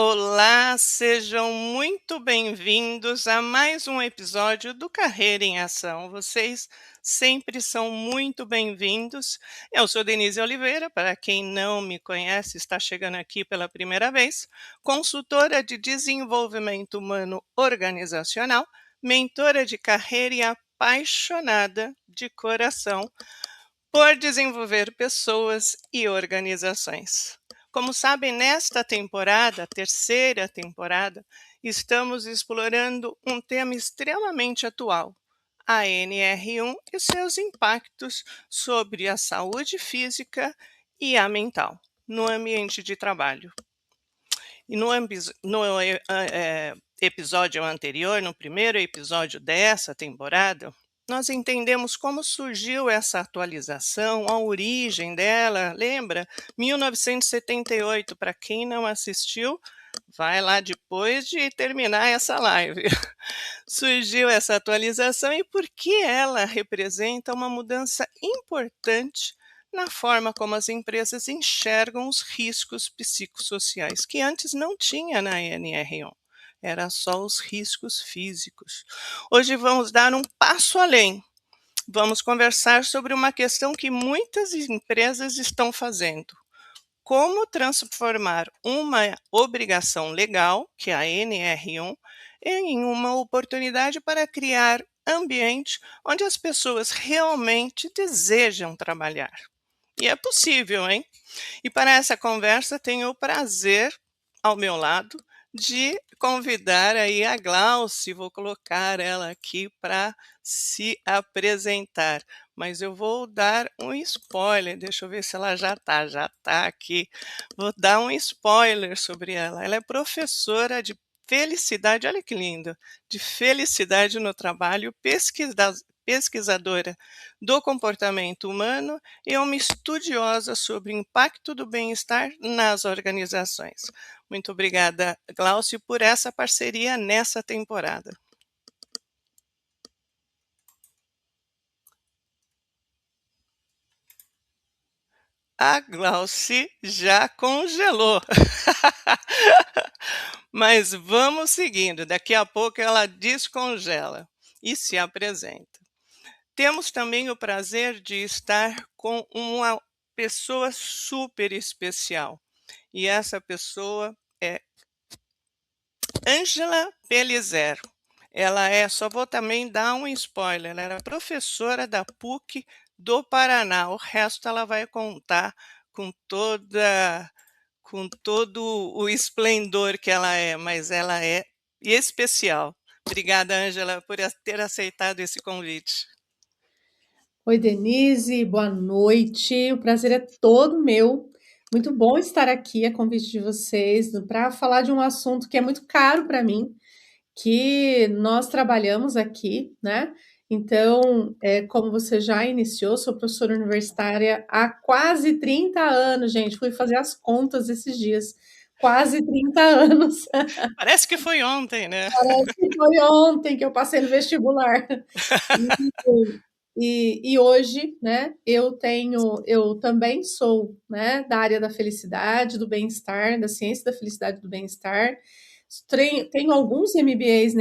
Olá, sejam muito bem-vindos a mais um episódio do Carreira em Ação. Vocês sempre são muito bem-vindos. Eu sou Denise Oliveira, para quem não me conhece, está chegando aqui pela primeira vez, consultora de desenvolvimento humano organizacional, mentora de carreira e apaixonada de coração por desenvolver pessoas e organizações. Como sabem, nesta temporada, terceira temporada, estamos explorando um tema extremamente atual, a NR1 e seus impactos sobre a saúde física e a mental no ambiente de trabalho. E no episódio anterior, no primeiro episódio dessa temporada, nós entendemos como surgiu essa atualização, a origem dela, lembra? 1978, para quem não assistiu, vai lá depois de terminar essa live. Surgiu essa atualização e por que ela representa uma mudança importante na forma como as empresas enxergam os riscos psicossociais, que antes não tinha na NR1, era só os riscos físicos. Hoje vamos dar um passo além. Vamos conversar sobre uma questão que muitas empresas estão fazendo. Como transformar uma obrigação legal, que é a NR1, em uma oportunidade para criar ambiente onde as pessoas realmente desejam trabalhar. E é possível, hein? E para essa conversa tenho o prazer ao meu lado de convidar aí a Glauci, vou colocar ela aqui para se apresentar. Mas eu vou dar um spoiler, deixa eu ver se ela já está aqui. Vou dar um spoiler sobre ela. Ela é professora de felicidade, olha que lindo, de felicidade no trabalho, pesquisadora do comportamento humano e uma estudiosa sobre o impacto do bem-estar nas organizações. Muito obrigada, Glaucio, por essa parceria nessa temporada. A Glauci já congelou. Mas vamos seguindo, daqui a pouco ela descongela e se apresenta. Temos também o prazer de estar com uma pessoa super especial. E essa pessoa é Ângela Pelizero. Ela só vou também dar um spoiler, ela era professora da PUC do Paraná. O resto ela vai contar com com todo o esplendor que ela é, mas ela é especial. Obrigada, Ângela, por ter aceitado esse convite. Oi, Denise, boa noite. O prazer é todo meu. Muito bom estar aqui a convite de vocês para falar de um assunto que é muito caro para mim, que nós trabalhamos aqui, né? Então, como você já iniciou, sou professora universitária há quase 30 anos, gente. Fui fazer as contas esses dias. Quase 30 anos. Parece que foi ontem, né? Parece que foi ontem que eu passei no vestibular. E hoje, né, eu também sou, né, da área da felicidade, do bem-estar, da ciência da felicidade e do bem-estar. Tenho alguns MBAs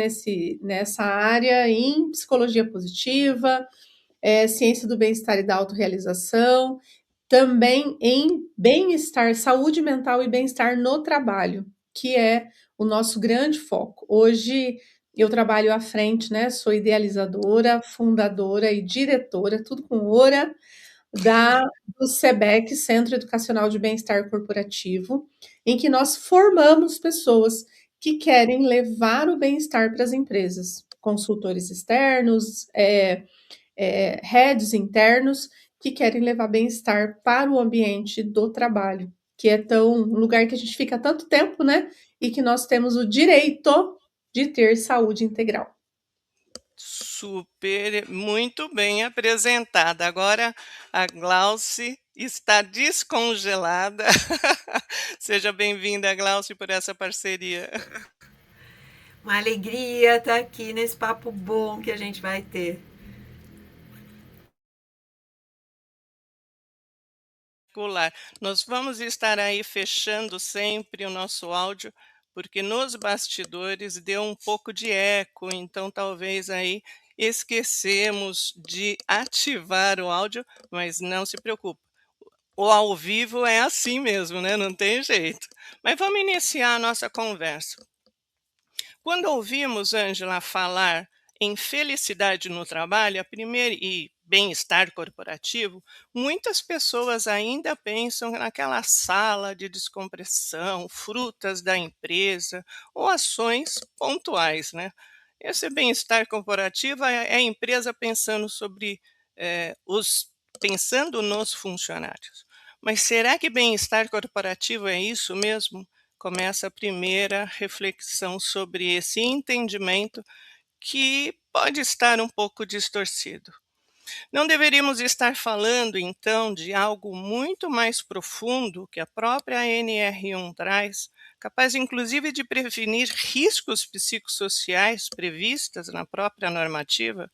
nessa área em psicologia positiva, ciência do bem-estar e da autorrealização, também em bem-estar, saúde mental e bem-estar no trabalho, que é o nosso grande foco. Hoje eu trabalho à frente, né? Sou idealizadora, fundadora e diretora, tudo com Ora, do SEBEC, Centro Educacional de Bem-Estar Corporativo, em que nós formamos pessoas que querem levar o bem-estar para as empresas, consultores externos, heads internos que querem levar bem-estar para o ambiente do trabalho, que é um lugar que a gente fica tanto tempo, né? E que nós temos o direito de ter saúde integral. Super, muito bem apresentada. Agora a Glauci está descongelada. Seja bem-vinda, Glauci, por essa parceria. Uma alegria estar aqui nesse papo bom que a gente vai ter. Nós vamos estar aí fechando sempre o nosso áudio, porque nos bastidores deu um pouco de eco, então talvez aí esquecemos de ativar o áudio, mas não se preocupe. O ao vivo é assim mesmo, né? Não tem jeito. Mas vamos iniciar a nossa conversa. Quando ouvimos Ângela falar em felicidade no trabalho, a primeira e bem-estar corporativo, muitas pessoas ainda pensam naquela sala de descompressão, frutas da empresa ou ações pontuais, né? Esse bem-estar corporativo é a empresa pensando sobre pensando nos funcionários. Mas será que bem-estar corporativo é isso mesmo? Começa a primeira reflexão sobre esse entendimento que pode estar um pouco distorcido. Não deveríamos estar falando, então, de algo muito mais profundo que a própria NR1 traz, capaz inclusive de prevenir riscos psicossociais previstas na própria normativa?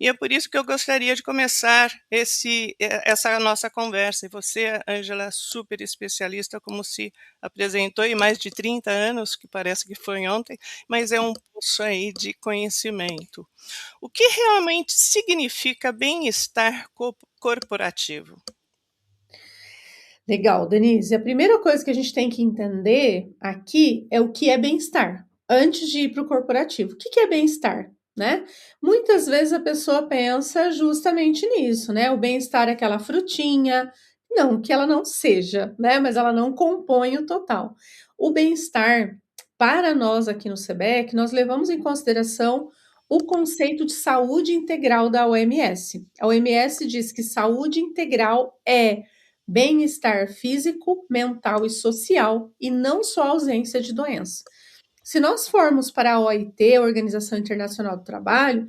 E é por isso que eu gostaria de começar essa nossa conversa. E você, Ângela, é super especialista, como se apresentou, em mais de 30 anos, que parece que foi ontem, mas é um poço aí de conhecimento. O que realmente significa bem-estar corporativo? Legal, Denise. A primeira coisa que a gente tem que entender aqui é o que é bem-estar, antes de ir para o corporativo. O que é bem-estar, né? Muitas vezes a pessoa pensa justamente nisso, né? O bem-estar é aquela frutinha, não que ela não seja, né? Mas ela não compõe o total. O bem-estar, para nós aqui no SEBEC, nós levamos em consideração o conceito de saúde integral da OMS. A OMS diz que saúde integral é bem-estar físico, mental e social, e não só ausência de doença. Se nós formos para a OIT, a Organização Internacional do Trabalho,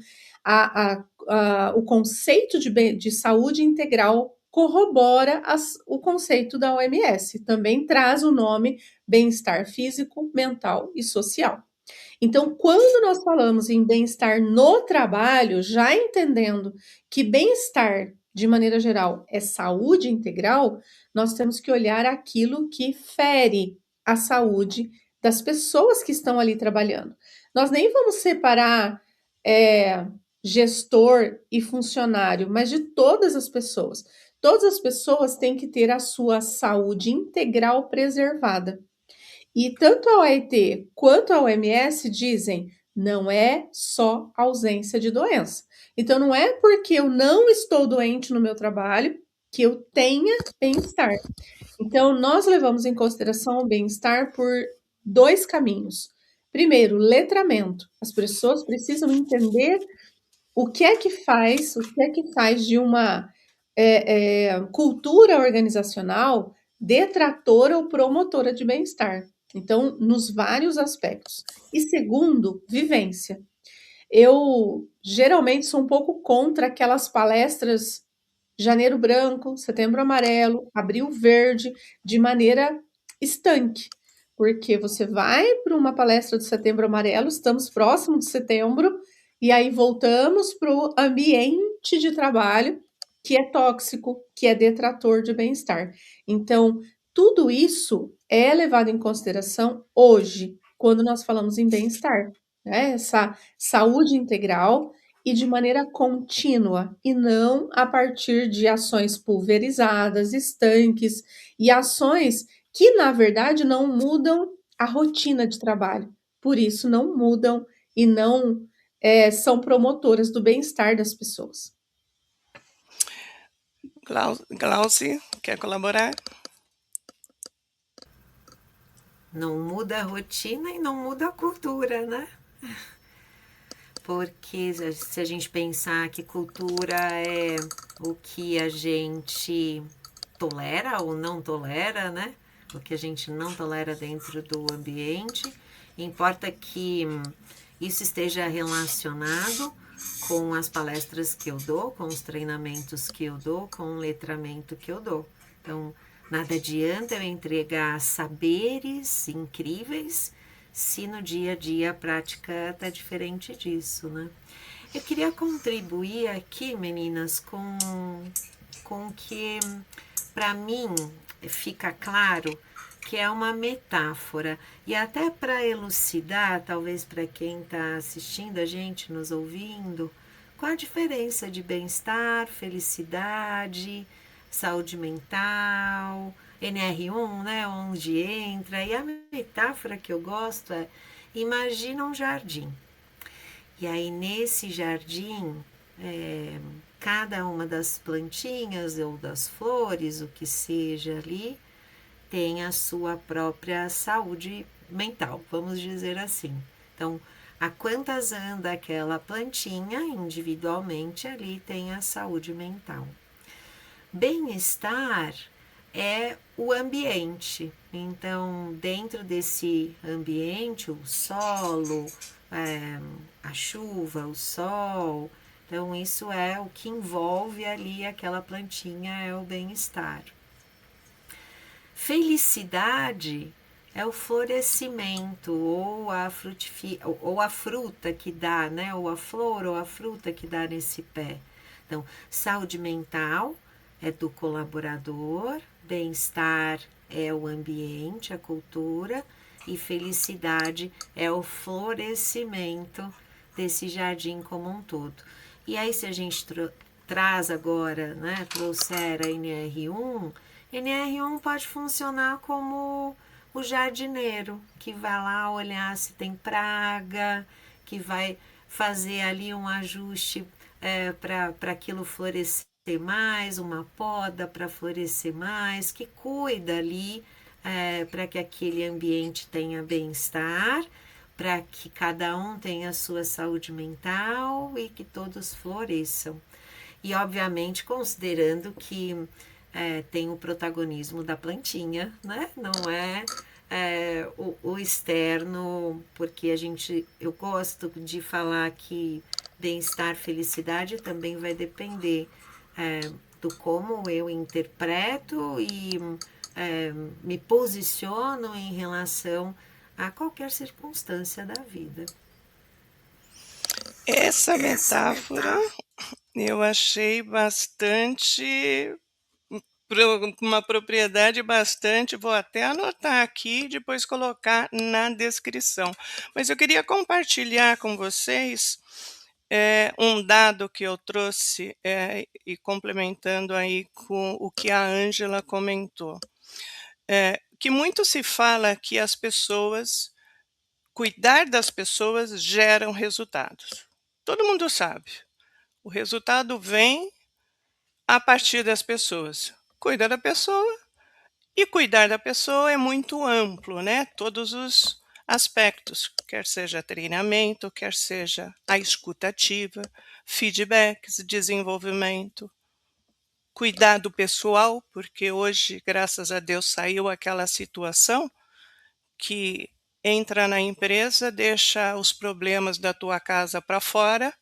o conceito de saúde integral corrobora o conceito da OMS, também traz o nome bem-estar físico, mental e social. Então, quando nós falamos em bem-estar no trabalho, já entendendo que bem-estar, de maneira geral, é saúde integral, nós temos que olhar aquilo que fere a saúde das pessoas que estão ali trabalhando. Nós nem vamos separar gestor e funcionário, mas de todas as pessoas. Todas as pessoas têm que ter a sua saúde integral preservada. E tanto a OIT quanto a OMS dizem não é só ausência de doença. Então, não é porque eu não estou doente no meu trabalho que eu tenha bem-estar. Então, nós levamos em consideração o bem-estar por dois caminhos. Primeiro, letramento. As pessoas precisam entender o que é que faz de uma cultura organizacional detratora ou promotora de bem-estar. Então, nos vários aspectos. E segundo, vivência. Eu geralmente sou um pouco contra aquelas palestras janeiro branco, setembro amarelo, abril verde, de maneira estanque. Porque você vai para uma palestra do setembro amarelo, estamos próximo de setembro, e aí voltamos para o ambiente de trabalho que é tóxico, que é detrator de bem-estar. Então, tudo isso é levado em consideração hoje, quando nós falamos em bem-estar, né? Essa saúde integral e de maneira contínua, e não a partir de ações pulverizadas, estanques e ações que, na verdade, não mudam a rotina de trabalho. Por isso, não mudam e não são promotoras do bem-estar das pessoas. Glauci, quer colaborar? Não muda a rotina e não muda a cultura, né? Porque se a gente pensar que cultura é o que a gente tolera ou não tolera, né? O que a gente não tolera dentro do ambiente, importa que isso esteja relacionado com as palestras que eu dou, com os treinamentos que eu dou, com o letramento que eu dou. Então, nada adianta eu entregar saberes incríveis se no dia a dia a prática está diferente disso, né? Eu queria contribuir aqui, meninas, com que, para mim, fica claro que é uma metáfora. E até para elucidar, talvez para quem está assistindo a gente, nos ouvindo, qual a diferença de bem-estar, felicidade, saúde mental, NR1, né, onde entra. E a metáfora que eu gosto é: imagina um jardim. E aí nesse jardim, cada uma das plantinhas ou das flores, o que seja ali, tem a sua própria saúde mental, vamos dizer assim. Então, a quantas anda aquela plantinha, individualmente ali tem a saúde mental. Bem-estar é o ambiente. Então, dentro desse ambiente, o solo, a chuva, o sol, então isso é o que envolve ali aquela plantinha, é o bem-estar. Felicidade é o florescimento, ou a fruta que dá, né? Ou a flor ou a fruta que dá nesse pé. Então, saúde mental é do colaborador, bem-estar é o ambiente, a cultura, e felicidade é o florescimento desse jardim como um todo. E aí, se a gente traz agora, né, trouxer a NR1, NR1 pode funcionar como o jardineiro, que vai lá olhar se tem praga, que vai fazer ali um ajuste para aquilo florescer mais, uma poda para florescer mais, que cuida ali para que aquele ambiente tenha bem-estar, para que cada um tenha a sua saúde mental e que todos floresçam. E, obviamente, considerando que tem o protagonismo da plantinha, né? Não é, o externo, porque eu gosto de falar que bem-estar, felicidade também vai depender do como eu interpreto e me posiciono em relação a qualquer circunstância da vida. Essa metáfora eu achei bastante, uma propriedade bastante, vou até anotar aqui e depois colocar na descrição. Mas eu queria compartilhar com vocês um dado que eu trouxe, e complementando aí com o que a Ângela comentou. Que muito se fala que as pessoas, cuidar das pessoas geram resultados. Todo mundo sabe. O resultado vem a partir das pessoas. Cuida da pessoa, e cuidar da pessoa é muito amplo, né? Todos os aspectos, quer seja treinamento, quer seja a escuta ativa, feedbacks, desenvolvimento, cuidado pessoal, porque hoje, graças a Deus, saiu aquela situação que entra na empresa, deixa os problemas da tua casa para fora,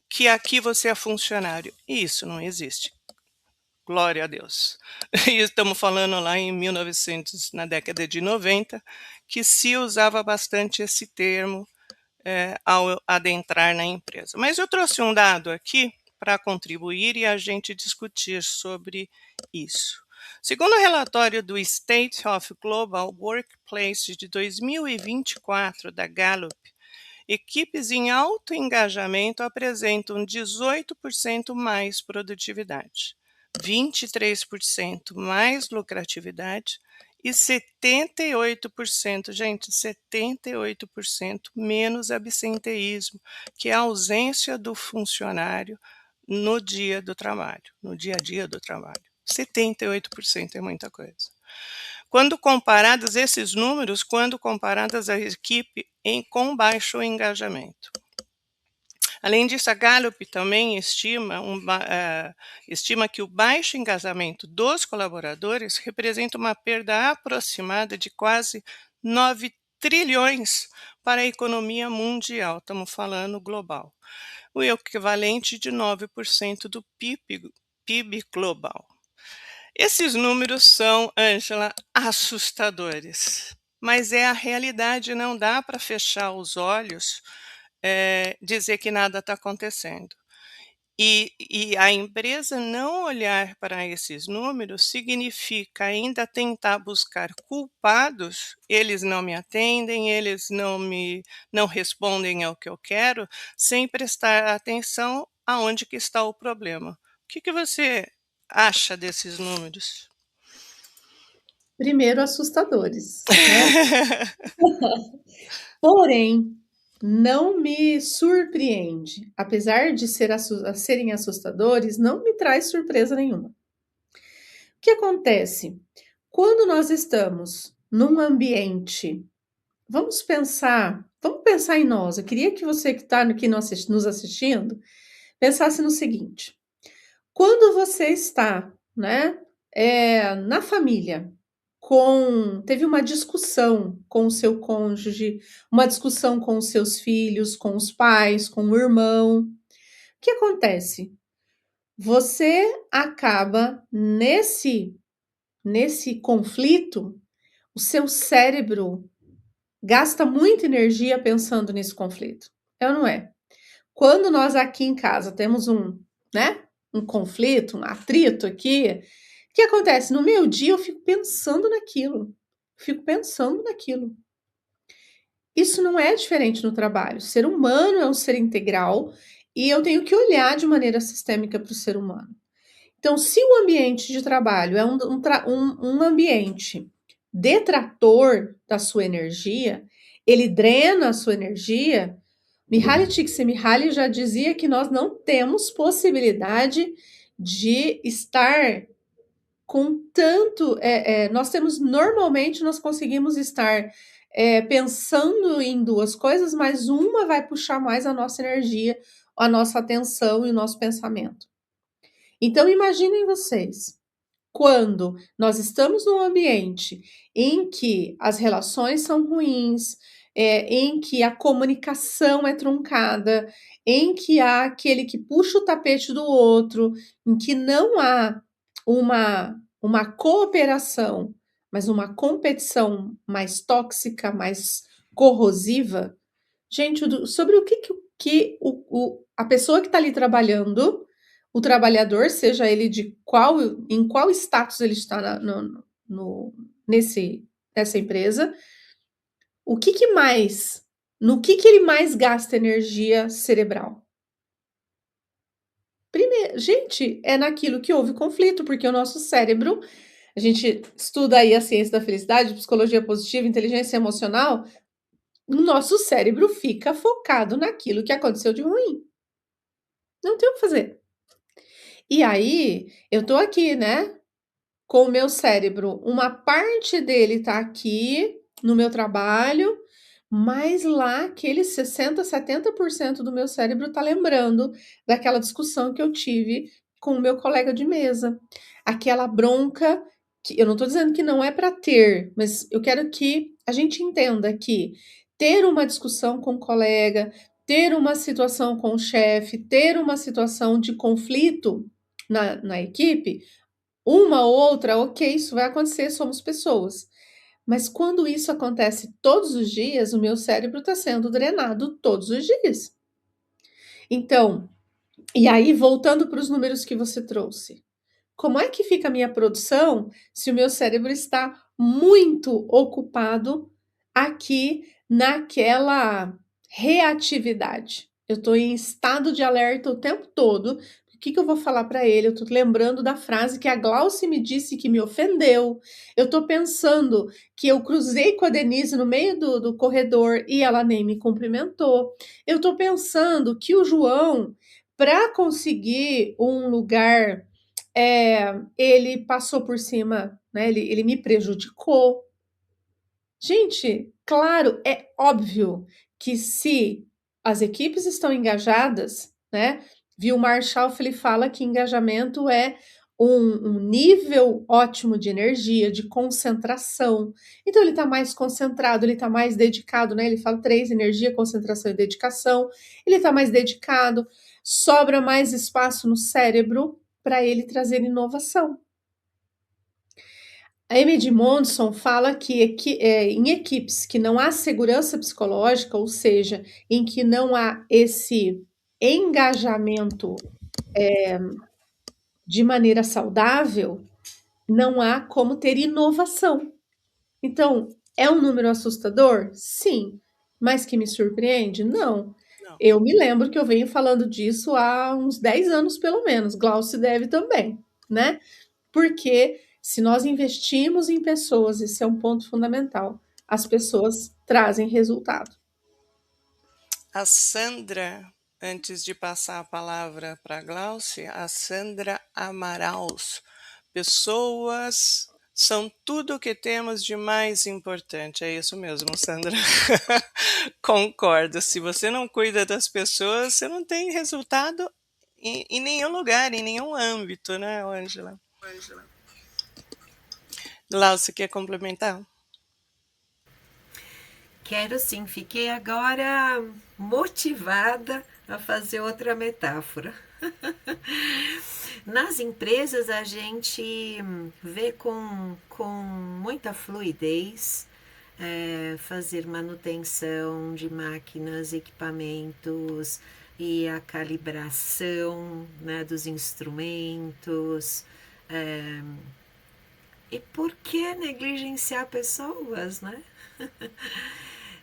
que aqui você é funcionário. E isso não existe. Glória a Deus. E estamos falando lá em 1900, na década de 90, que se usava bastante esse termo ao adentrar na empresa. Mas eu trouxe um dado aqui para contribuir e a gente discutir sobre isso. Segundo o relatório do State of Global Workplace de 2024 da Gallup, equipes em alto engajamento apresentam 18% mais produtividade, 23% mais lucratividade e 78%, gente, 78% menos absenteísmo, que é a ausência do funcionário no dia do trabalho, no dia a dia do trabalho. 78% é muita coisa. Quando comparadas esses números, quando comparadas à equipe com baixo engajamento. Além disso, a Gallup também estima que o baixo engajamento dos colaboradores representa uma perda aproximada de quase 9 trilhões para a economia mundial, estamos falando global, o equivalente de 9% do PIB global. Esses números são, Ângela, assustadores, mas é a realidade, não dá para fechar os olhos, dizer que nada está acontecendo. E a empresa não olhar para esses números significa ainda tentar buscar culpados, eles não me atendem, eles não respondem ao que eu quero, sem prestar atenção aonde que está o problema. O que você acha desses números? Primeiro, assustadores, né? Porém, não me surpreende. Apesar de serem assustadores, não me traz surpresa nenhuma. O que acontece? Quando nós estamos num ambiente, vamos pensar em nós. Eu queria que você que está aqui nos assistindo pensasse no seguinte: quando você está, né, na família, teve uma discussão com o seu cônjuge, uma discussão com os seus filhos, com os pais, com o irmão, o que acontece? Você acaba nesse conflito, o seu cérebro gasta muita energia pensando nesse conflito. É ou não é? Quando nós aqui em casa temos né, um conflito, um atrito aqui, o que acontece? No meu dia eu fico pensando naquilo. Isso não é diferente no trabalho. O ser humano é um ser integral e eu tenho que olhar de maneira sistêmica para o ser humano. Então, se o ambiente de trabalho é um ambiente detrator da sua energia, ele drena a sua energia. Mihaly Csikszentmihalyi já dizia que nós não temos possibilidade de estar com tanto. Normalmente nós conseguimos estar pensando em duas coisas, mas uma vai puxar mais a nossa energia, a nossa atenção e o nosso pensamento. Então, imaginem vocês, quando nós estamos num ambiente em que as relações são ruins, em que a comunicação é truncada, em que há aquele que puxa o tapete do outro, em que não há uma cooperação, mas uma competição mais tóxica, mais corrosiva. Gente, sobre o que a pessoa que está ali trabalhando, o trabalhador, seja ele em qual status ele está nessa empresa, no que ele mais gasta energia cerebral? Primeiro, gente, é naquilo que houve conflito, porque o nosso cérebro, a gente estuda aí a ciência da felicidade, psicologia positiva, inteligência emocional, o nosso cérebro fica focado naquilo que aconteceu de ruim. Não tem o que fazer. E aí, eu tô aqui, né, com o meu cérebro, uma parte dele tá aqui no meu trabalho, mas lá aqueles 60, 70% do meu cérebro tá lembrando daquela discussão que eu tive com o meu colega de mesa. Aquela bronca que eu não tô dizendo que não é para ter, mas eu quero que a gente entenda que ter uma discussão com o colega, ter uma situação com o chefe, ter uma situação de conflito na equipe, uma ou outra, ok, isso vai acontecer, somos pessoas. Mas quando isso acontece todos os dias, o meu cérebro está sendo drenado todos os dias. Então, e aí, voltando para os números que você trouxe, como é que fica a minha produção se o meu cérebro está muito ocupado aqui naquela reatividade? Eu estou em estado de alerta o tempo todo. O que eu vou falar para ele? Eu estou lembrando da frase que a Glauce me disse que me ofendeu. Eu estou pensando que eu cruzei com a Denise no meio do corredor e ela nem me cumprimentou. Eu estou pensando que o João, para conseguir um lugar, ele passou por cima, né? Ele me prejudicou. Gente, claro, é óbvio que se as equipes estão engajadas, né? Viu Marshall, ele fala que engajamento é um nível ótimo de energia, de concentração. Então ele está mais concentrado, ele está mais dedicado, né? Ele fala 3: energia, concentração e dedicação. Ele está mais dedicado, sobra mais espaço no cérebro para ele trazer inovação. A Emily Monson fala que em equipes que não há segurança psicológica, ou seja, em que não há esse engajamento de maneira saudável, não há como ter inovação. Então, é um número assustador? Sim. Mas que me surpreende? Não. Não. Eu me lembro que eu venho falando disso há uns 10 anos, pelo menos. Glaucio deve também, né? Porque se nós investimos em pessoas, esse é um ponto fundamental, as pessoas trazem resultado. A Sandra, antes de passar a palavra para a Glaucia, a Sandra Amaraus. Pessoas são tudo o que temos de mais importante. É isso mesmo, Sandra. Concordo. Se você não cuida das pessoas, você não tem resultado em nenhum lugar, em nenhum âmbito, né, Ângela? Glaucia, quer complementar? Quero sim, fiquei agora motivada a fazer outra metáfora. Nas empresas a gente vê com muita fluidez fazer manutenção de máquinas, equipamentos e a calibração, né, dos instrumentos. E por que negligenciar pessoas, né?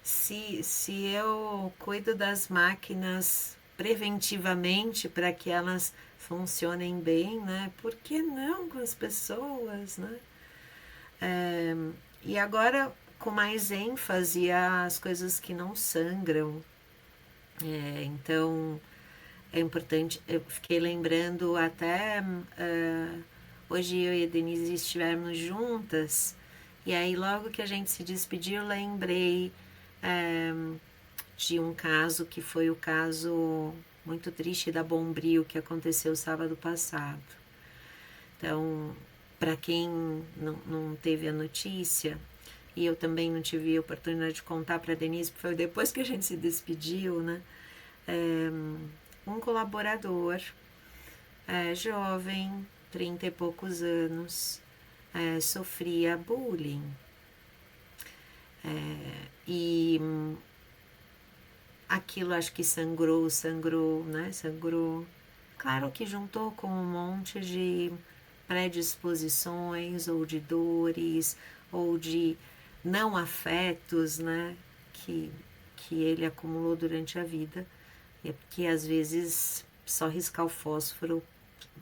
Se eu cuido das máquinas preventivamente para que elas funcionem bem, né? Por que não com as pessoas, né? E agora com mais ênfase as coisas que não sangram. Então é importante. Eu fiquei lembrando até hoje eu e a Denise estivemos juntas. E aí, logo que a gente se despediu, eu lembrei de um caso que foi o caso muito triste da Bombril, que aconteceu sábado passado. Então, para quem não teve a notícia, e eu também não tive a oportunidade de contar para a Denise, porque foi depois que a gente se despediu, né? Um colaborador jovem, 30 e poucos anos, sofria bullying. E aquilo acho que sangrou, né? Sangrou. Claro que juntou com um monte de predisposições ou de dores ou de não afetos, né? Que ele acumulou durante a vida. E que às vezes só riscar o fósforo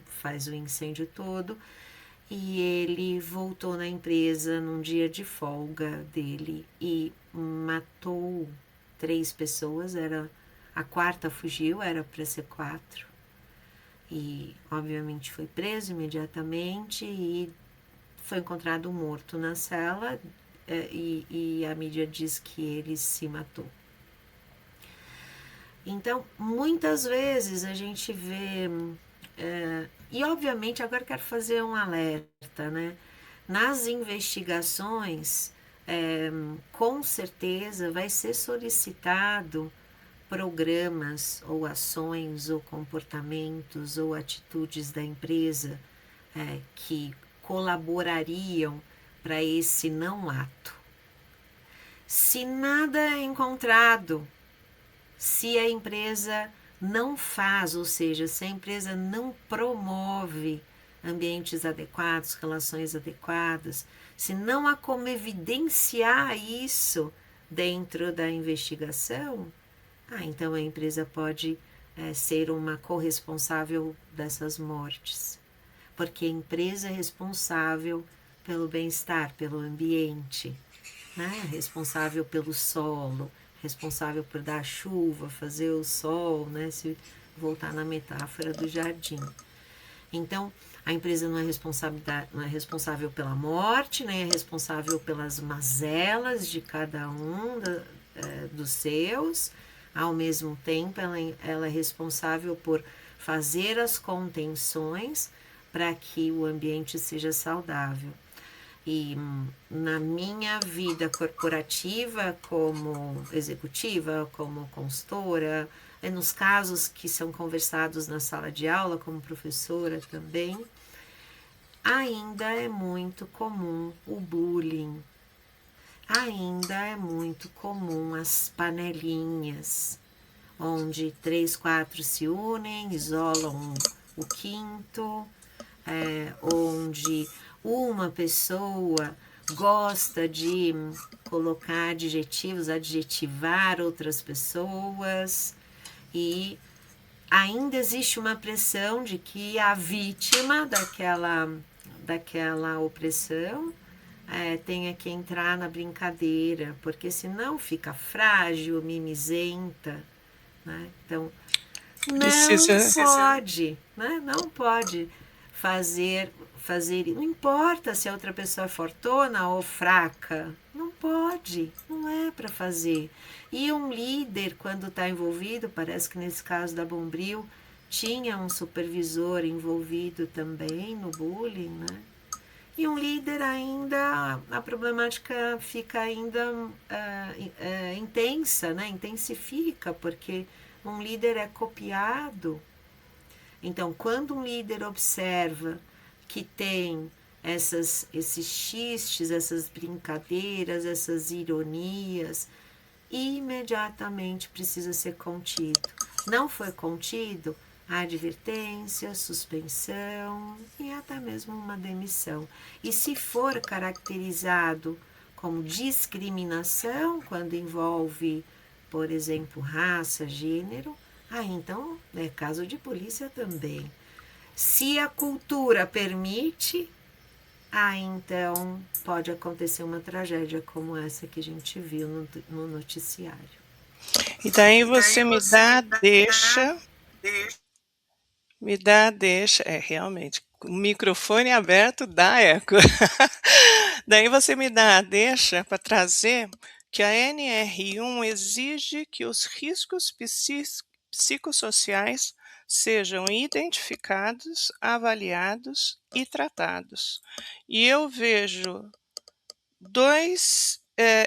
faz o incêndio todo. E ele voltou na empresa num dia de folga dele e matou 3 pessoas. A quarta fugiu, era para ser 4. E obviamente foi preso imediatamente e foi encontrado morto na cela e a mídia diz que ele se matou. Então, muitas vezes a gente vê... e obviamente agora quero fazer um alerta, né? Nas investigações, com certeza vai ser solicitado programas ou ações ou comportamentos ou atitudes da empresa que colaborariam para esse não ato. Se nada é encontrado, se a empresa não faz, ou seja, se a empresa não promove ambientes adequados, relações adequadas, se não há como evidenciar isso dentro da investigação, então a empresa pode ser uma corresponsável dessas mortes. Porque a empresa é responsável pelo bem-estar, pelo ambiente, né? Responsável pelo solo, responsável por dar chuva, fazer o sol, né? Se voltar na metáfora do jardim. Então, a empresa não é responsável pela morte, nem é responsável pelas mazelas de cada um dos seus. Ao mesmo tempo, ela é responsável por fazer as contenções para que o ambiente seja saudável. E na minha vida corporativa, como executiva, como consultora, nos casos que são conversados na sala de aula, como professora também, ainda é muito comum o bullying. Ainda é muito comum as panelinhas, onde 3, 4 se unem, isolam o quinto, onde uma pessoa gosta de colocar adjetivos, adjetivar outras pessoas, e ainda existe uma pressão de que a vítima daquela opressão tenha que entrar na brincadeira, porque senão fica frágil, mimizenta, né? Então, não pode, né? Não pode fazer, não importa se a outra pessoa é fortona ou fraca, não pode, não é para fazer. E um líder, quando está envolvido, parece que nesse caso da Bombril, tinha um supervisor envolvido também no bullying, né? E um líder ainda, a problemática fica ainda intensa, né? Intensifica, porque um líder é copiado. Então, quando um líder observa que tem esses xistes, essas brincadeiras, essas ironias, imediatamente precisa ser contido. Não foi contido, advertência, suspensão e até mesmo uma demissão. E se for caracterizado como discriminação, quando envolve, por exemplo, raça, gênero, então é caso de polícia também. Se a cultura permite, então pode acontecer uma tragédia como essa que a gente viu no noticiário. E daí você me dá deixa. Realmente, o microfone aberto dá eco. Daí você me dá a deixa para trazer que a NR1 exige que os riscos psicossociais sejam identificados, avaliados e tratados. E eu vejo dois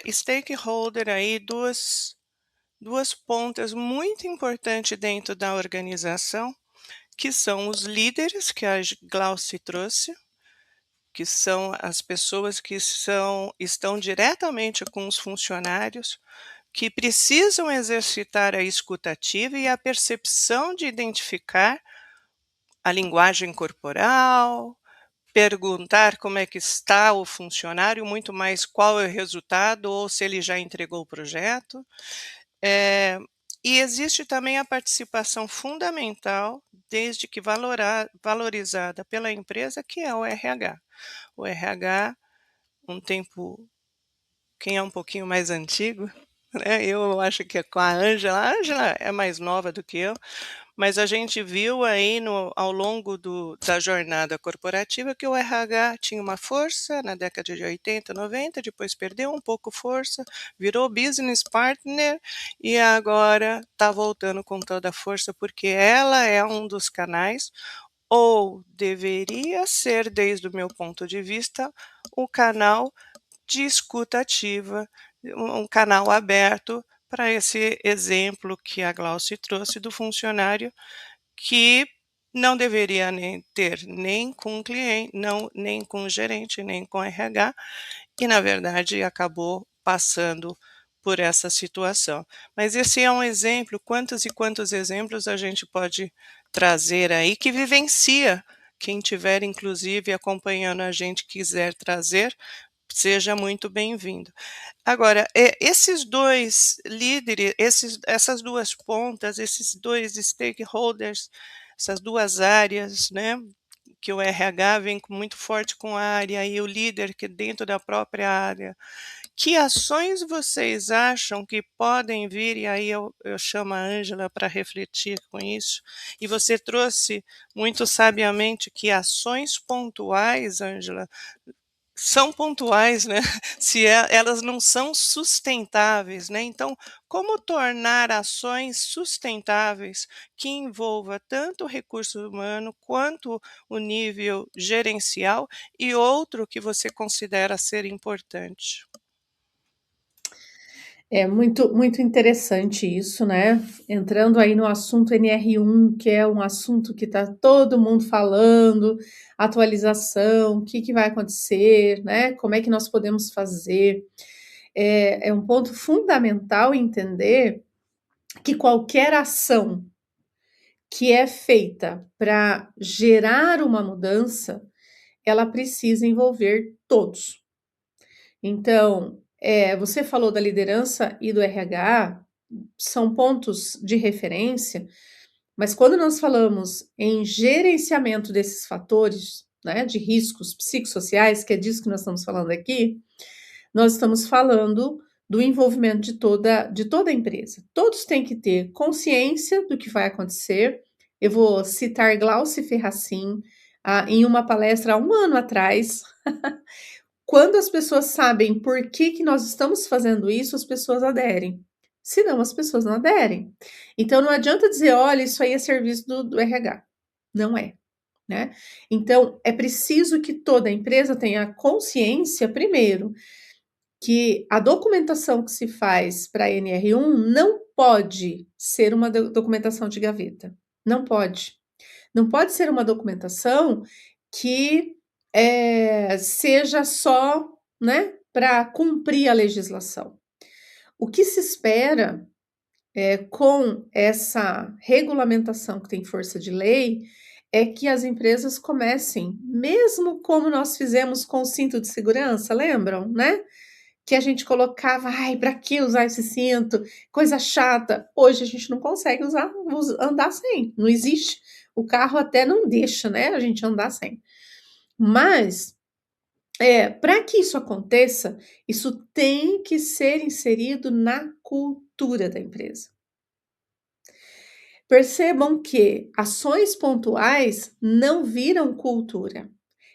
stakeholders aí, duas pontas muito importantes dentro da organização, que são os líderes, que a Glauci trouxe, que são as pessoas que estão diretamente com os funcionários, que precisam exercitar a escutativa e a percepção de identificar a linguagem corporal, perguntar como é que está o funcionário, muito mais qual é o resultado ou se ele já entregou o projeto. E existe também a participação fundamental, desde que valorizada pela empresa, que é o RH. O RH, quem é um pouquinho mais antigo, né? Eu acho que é com a Ângela é mais nova do que eu, mas a gente viu aí ao longo da jornada corporativa que o RH tinha uma força na década de 80, 90, depois perdeu um pouco força, virou business partner e agora está voltando com toda a força porque ela é um dos canais, ou deveria ser, desde o meu ponto de vista, o canal de escuta ativa, um canal aberto para esse exemplo que a Glauci trouxe do funcionário que não deveria ter nem com o cliente, nem com o gerente, nem com o RH, e na verdade acabou passando por essa situação. Mas esse é um exemplo, quantos e quantos exemplos a gente pode trazer aí que vivencia. Quem tiver, inclusive, acompanhando a gente, quiser trazer, seja muito bem-vindo. Agora, esses dois líderes, essas duas pontas, esses dois stakeholders, essas duas áreas, né, que o RH vem muito forte com a área e o líder que dentro da própria área, que ações vocês acham que podem vir, e aí eu chamo a Ângela para refletir com isso, e você trouxe muito sabiamente que ações pontuais, Ângela, são pontuais, né? Se elas não são sustentáveis, né? Então, como tornar ações sustentáveis que envolva tanto o recurso humano quanto o nível gerencial e outro que você considera ser importante? É muito, muito interessante isso, né? Entrando aí no assunto NR1, que é um assunto que está todo mundo falando, atualização, o que vai acontecer, né? Como é que nós podemos fazer? É um ponto fundamental entender que qualquer ação que é feita para gerar uma mudança, ela precisa envolver todos. Então, você falou da liderança e do RH, são pontos de referência, mas quando nós falamos em gerenciamento desses fatores, né, de riscos psicossociais, que é disso que nós estamos falando aqui, nós estamos falando do envolvimento de toda a empresa. Todos têm que ter consciência do que vai acontecer. Eu vou citar Glauci Ferracin, em uma palestra há um ano atrás. Quando as pessoas sabem por que nós estamos fazendo isso, as pessoas aderem. Senão, as pessoas não aderem. Então, não adianta dizer, olha, isso aí é serviço do RH. Não é, né? Então, é preciso que toda empresa tenha consciência, primeiro, que a documentação que se faz para a NR1 não pode ser uma documentação de gaveta. Não pode. Não pode ser uma documentação que seja só, né, para cumprir a legislação. O que se espera com essa regulamentação que tem força de lei é que as empresas comecem, mesmo como nós fizemos com o cinto de segurança, lembram, né? Que a gente colocava, ai, para que usar esse cinto? Coisa chata. Hoje a gente não consegue andar sem, não existe. O carro até não deixa, né, a gente andar sem. Mas, para que isso aconteça, isso tem que ser inserido na cultura da empresa. Percebam que ações pontuais não viram cultura.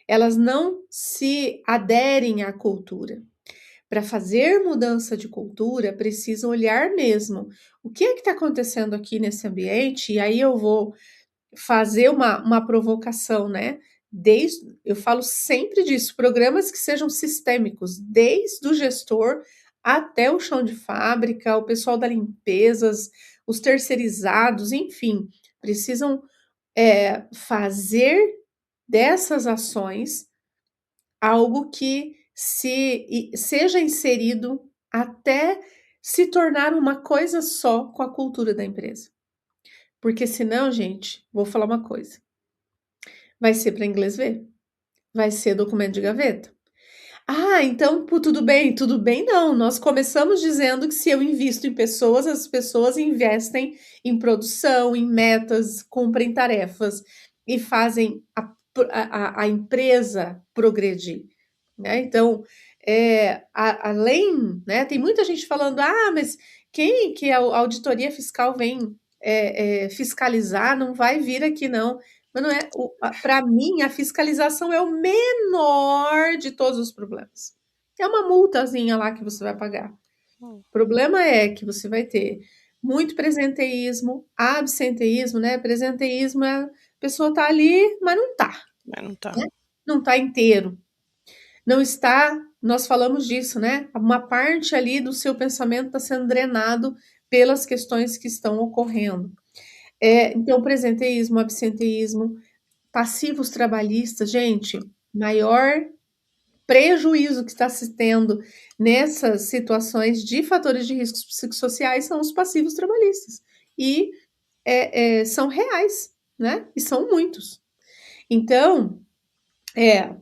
Elas não se aderem à cultura. Para fazer mudança de cultura, precisa olhar mesmo o que é que está acontecendo aqui nesse ambiente, e aí eu vou fazer uma provocação, né? Eu falo sempre disso, programas que sejam sistêmicos, desde o gestor até o chão de fábrica, o pessoal da limpeza, os terceirizados, enfim, precisam fazer dessas ações algo que seja inserido até se tornar uma coisa só com a cultura da empresa. Porque senão, gente, vou falar uma coisa. Vai ser para inglês ver. Vai ser documento de gaveta. Ah, então tudo bem. Tudo bem não. Nós começamos dizendo que se eu invisto em pessoas, as pessoas investem em produção, em metas, cumprem tarefas e fazem a empresa progredir. Né? Então, além, né, tem muita gente falando, mas quem que a auditoria fiscal vem fiscalizar não vai vir aqui, não. Mas não é, para mim, a fiscalização é o menor de todos os problemas. É uma multazinha lá que você vai pagar. O problema é que você vai ter muito presenteísmo, absenteísmo, né? Presenteísmo a pessoa tá ali, mas não tá. Não tá. Né? Não tá inteiro. Não está, nós falamos disso, né? Uma parte ali do seu pensamento está sendo drenado pelas questões que estão ocorrendo. Então, presenteísmo, absenteísmo, passivos trabalhistas, gente, maior prejuízo que está se tendo nessas situações de fatores de riscos psicossociais são os passivos trabalhistas. E são reais, né? E são muitos. Então,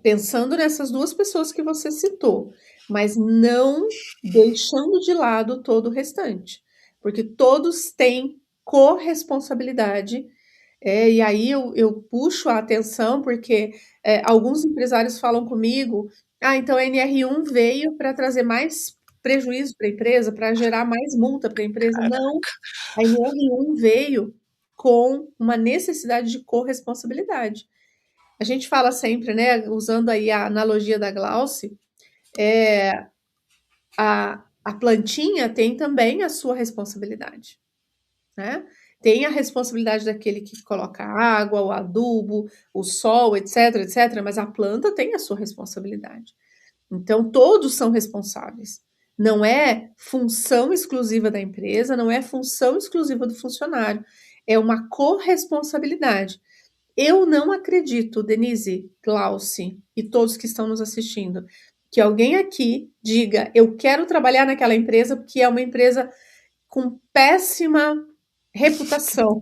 pensando nessas duas pessoas que você citou, mas não deixando de lado todo o restante, porque todos têm corresponsabilidade. E aí eu puxo a atenção, porque alguns empresários falam comigo, então a NR1 veio para trazer mais prejuízo para a empresa, para gerar mais multa para a empresa. Não, a NR1 veio com uma necessidade de corresponsabilidade. A gente fala sempre, né, usando aí a analogia da Glauci, a plantinha tem também a sua responsabilidade, né? Tem a responsabilidade daquele que coloca a água, o adubo, o sol, etc, etc, mas a planta tem a sua responsabilidade. Então, todos são responsáveis. Não é função exclusiva da empresa, não é função exclusiva do funcionário. É uma corresponsabilidade. Eu não acredito, Denise, Glauci e todos que estão nos assistindo, que alguém aqui diga, eu quero trabalhar naquela empresa porque é uma empresa com péssima reputação.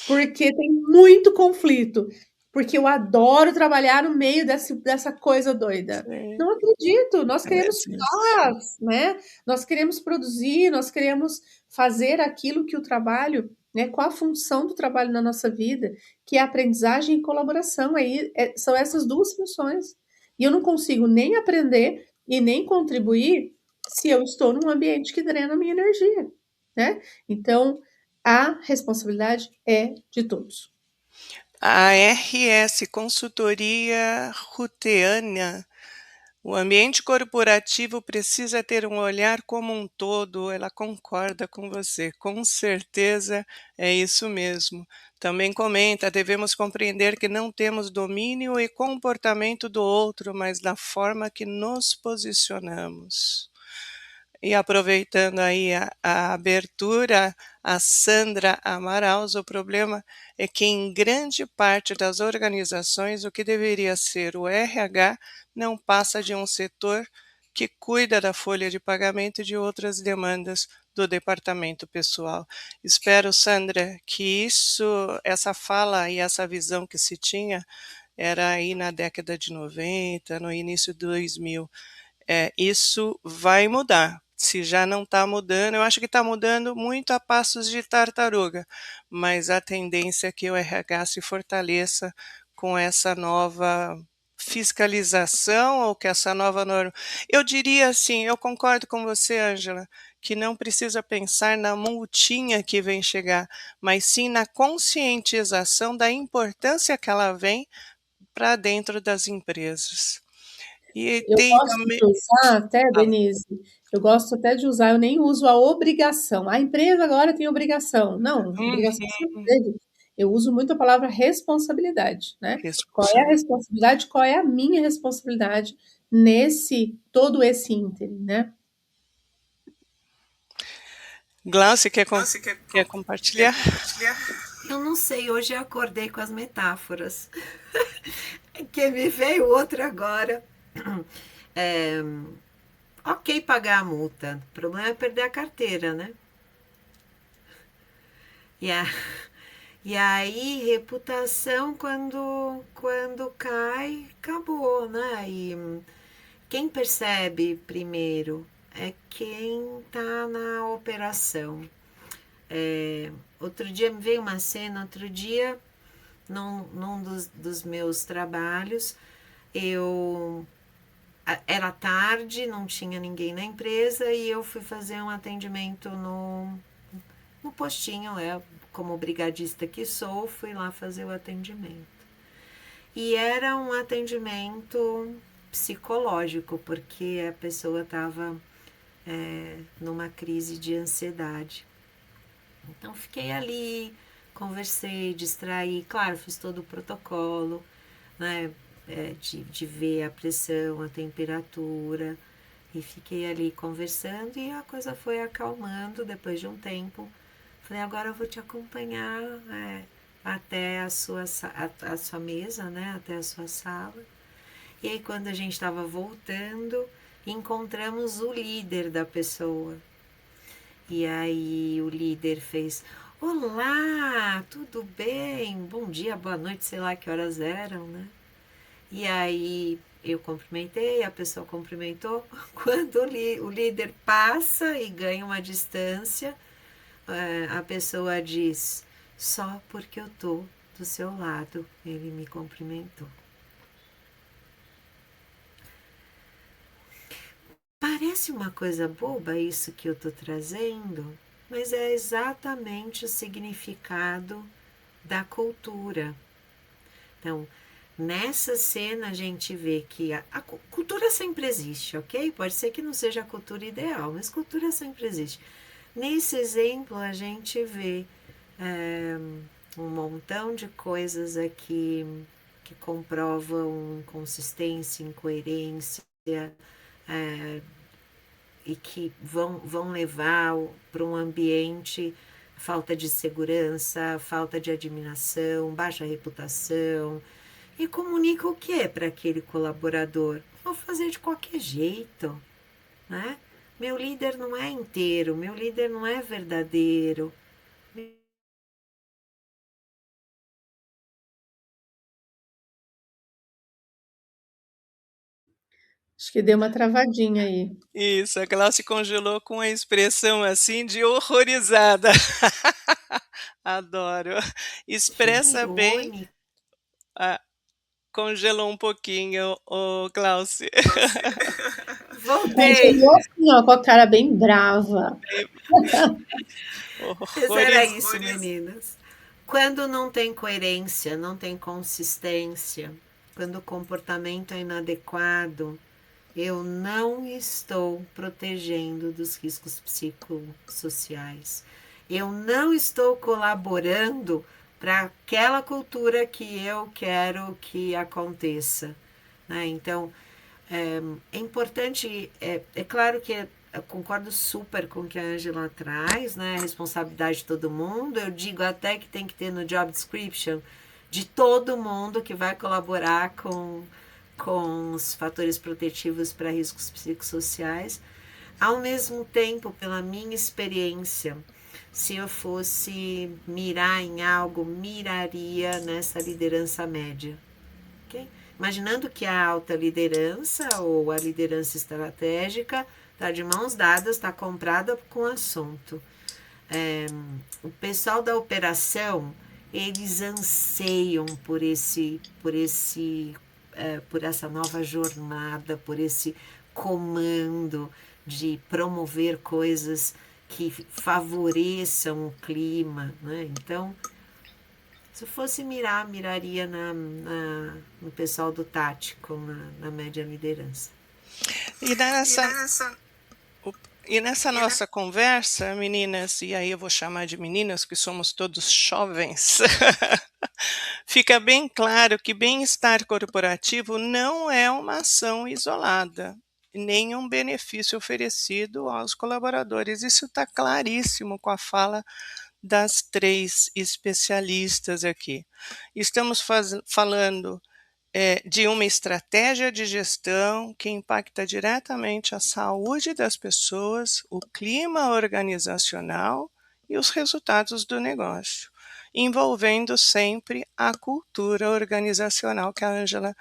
porque tem muito conflito, porque eu adoro trabalhar no meio dessa coisa doida. Sim, Não acredito, nós é queremos difícil. paz, né? Nós queremos produzir, nós queremos fazer aquilo que o trabalho, né? Qual a função do trabalho na nossa vida, que é aprendizagem e colaboração. Aí são essas duas funções. E eu não consigo nem aprender e nem contribuir se eu estou num ambiente que drena a minha energia, né? Então, a responsabilidade é de todos. A RS Consultoria Ruteana, o ambiente corporativo precisa ter um olhar como um todo, ela concorda com você, com certeza é isso mesmo. Também comenta: devemos compreender que não temos domínio e comportamento do outro, mas da forma que nos posicionamos. E aproveitando aí a abertura, a Sandra Amaraus, o problema é que em grande parte das organizações o que deveria ser o RH não passa de um setor que cuida da folha de pagamento e de outras demandas do departamento pessoal. Espero, Sandra, que essa fala e essa visão que se tinha era aí na década de 90, no início de 2000. Isso vai mudar. Se já não está mudando, eu acho que está mudando muito a passos de tartaruga, mas a tendência é que o RH se fortaleça com essa nova fiscalização ou que essa nova norma. Eu diria assim, eu concordo com você, Ângela, que não precisa pensar na multinha que vem chegar, mas sim na conscientização da importância que ela vem para dentro das empresas. E Eu tem gosto também. de usar até, Fala. Denise, eu gosto até de usar, eu nem uso a obrigação. A empresa agora tem obrigação. Não, obrigação sempre Uhum. teve. Eu uso muito a palavra responsabilidade, né? Qual é a Responsável. responsabilidade? Qual é a minha responsabilidade nesse todo esse ínterim, né? Glaucia, Você quer quer compartilhar? compartilhar? Eu não sei, hoje eu acordei com as metáforas. Que me veio outra agora. É, ok pagar a multa. O problema é perder a carteira, né? E, a, e aí, reputação, quando cai, acabou, né? E quem percebe primeiro é quem tá na operação. Outro dia me veio uma cena, outro dia, num dos meus trabalhos, eu era tarde, não tinha ninguém na empresa e eu fui fazer um atendimento no postinho, como brigadista que sou, fui lá fazer o atendimento. E era um atendimento psicológico, porque a pessoa estava numa crise de ansiedade. Então fiquei ali, conversei, distraí, claro, fiz todo o protocolo, né, de ver a pressão, a temperatura, e fiquei ali conversando e a coisa foi acalmando depois de um tempo. Falei, agora eu vou te acompanhar até a sua mesa, né, até a sua sala. E aí quando a gente estava voltando, encontramos o líder da pessoa. E aí o líder fez: olá, tudo bem? Bom dia, boa noite, sei lá que horas eram, né? E aí eu cumprimentei, a pessoa cumprimentou. Quando o líder passa e ganha uma distância, a pessoa diz: só porque eu tô do seu lado, ele me cumprimentou. Parece uma coisa boba isso que eu estou trazendo, mas é exatamente o significado da cultura. Então, nessa cena a gente vê que a cultura sempre existe, ok? Pode ser que não seja a cultura ideal, mas cultura sempre existe. Nesse exemplo a gente vê um montão de coisas aqui que comprovam inconsistência, incoerência, e que vão levar para um ambiente falta de segurança, falta de admiração, baixa reputação. E comunica o que para aquele colaborador? Vou fazer de qualquer jeito, né? Meu líder não é inteiro, meu líder não é verdadeiro, Acho que deu uma travadinha aí. Isso, a Glaucia congelou com a expressão assim de horrorizada. Adoro. Que Expressa bem. irônico. Ah, congelou um pouquinho, o Glaucia. Voltei. Congelou assim, ó, com a cara bem brava. Mas era Horroriz... isso, meninas. Quando não tem coerência, não tem consistência, quando o comportamento é inadequado, eu não estou protegendo dos riscos psicossociais. Eu não estou colaborando para aquela cultura que eu quero que aconteça. Né? Então, é importante, é claro que eu concordo super com o que a Angela traz, né? A responsabilidade de todo mundo. Eu digo até que tem que ter no job description de todo mundo que vai colaborar com os fatores protetivos para riscos psicossociais. Ao mesmo tempo, pela minha experiência, se eu fosse mirar em algo, miraria nessa liderança média. Okay? Imaginando que a alta liderança ou a liderança estratégica está de mãos dadas, está comprada com o assunto. O pessoal da operação, eles anseiam por essa nova jornada, por esse comando de promover coisas que favoreçam o clima, né? Então, se eu fosse miraria no pessoal do tático, na média liderança. E nessa nossa conversa, meninas, e aí eu vou chamar de meninas, que somos todos jovens, fica bem claro que bem-estar corporativo não é uma ação isolada, nem um benefício oferecido aos colaboradores. Isso está claríssimo com a fala das 3 especialistas aqui. Estamos falando de uma estratégia de gestão que impacta diretamente a saúde das pessoas, o clima organizacional e os resultados do negócio, envolvendo sempre a cultura organizacional que a Angela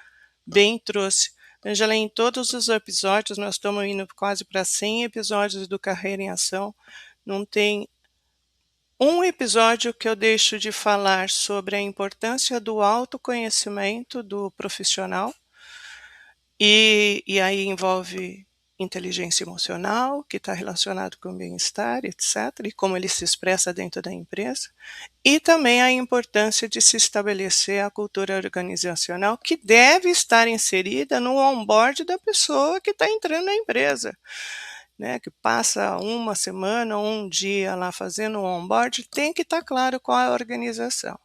bem trouxe. Angela, em todos os episódios, nós estamos indo quase para 100 episódios do Carreira em Ação, não tem um episódio que eu deixo de falar sobre a importância do autoconhecimento do profissional, e aí envolve inteligência emocional, que está relacionado com o bem-estar, etc., e como ele se expressa dentro da empresa, e também a importância de se estabelecer a cultura organizacional, que deve estar inserida no onboard da pessoa que está entrando na empresa. Né, que passa uma semana ou um dia lá fazendo o onboard, tem que estar claro qual é a organização.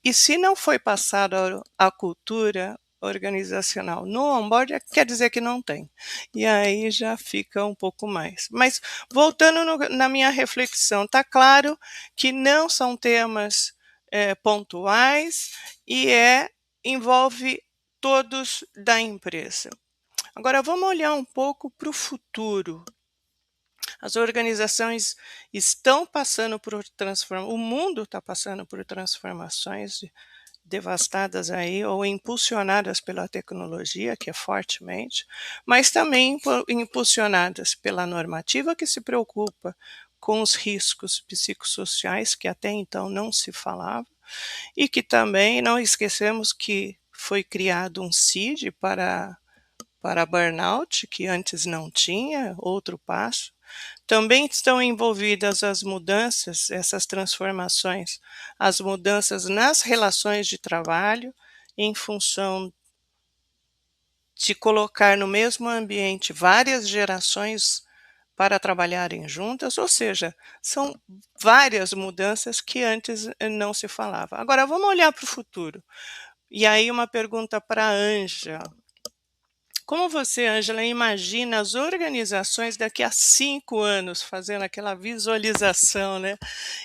E se não foi passada a cultura organizacional no onboard, quer dizer que não tem. E aí já fica um pouco mais. Mas voltando na minha reflexão, está claro que não são temas pontuais e envolve todos da empresa. Agora vamos olhar um pouco para o futuro. As organizações estão passando por transformações, o mundo está passando por transformações devastadas aí, ou impulsionadas pela tecnologia, que é fortemente, mas também impulsionadas pela normativa que se preocupa com os riscos psicossociais, que até então não se falava, e que também não esquecemos que foi criado um CID para burnout, que antes não tinha, outro passo. Também estão envolvidas as mudanças, essas transformações, as mudanças nas relações de trabalho, em função de colocar no mesmo ambiente várias gerações para trabalharem juntas, ou seja, são várias mudanças que antes não se falava. Agora, vamos olhar para o futuro. E aí uma pergunta para a Ângela. Como você, Ângela, imagina as organizações daqui a 5 anos, fazendo aquela visualização, né,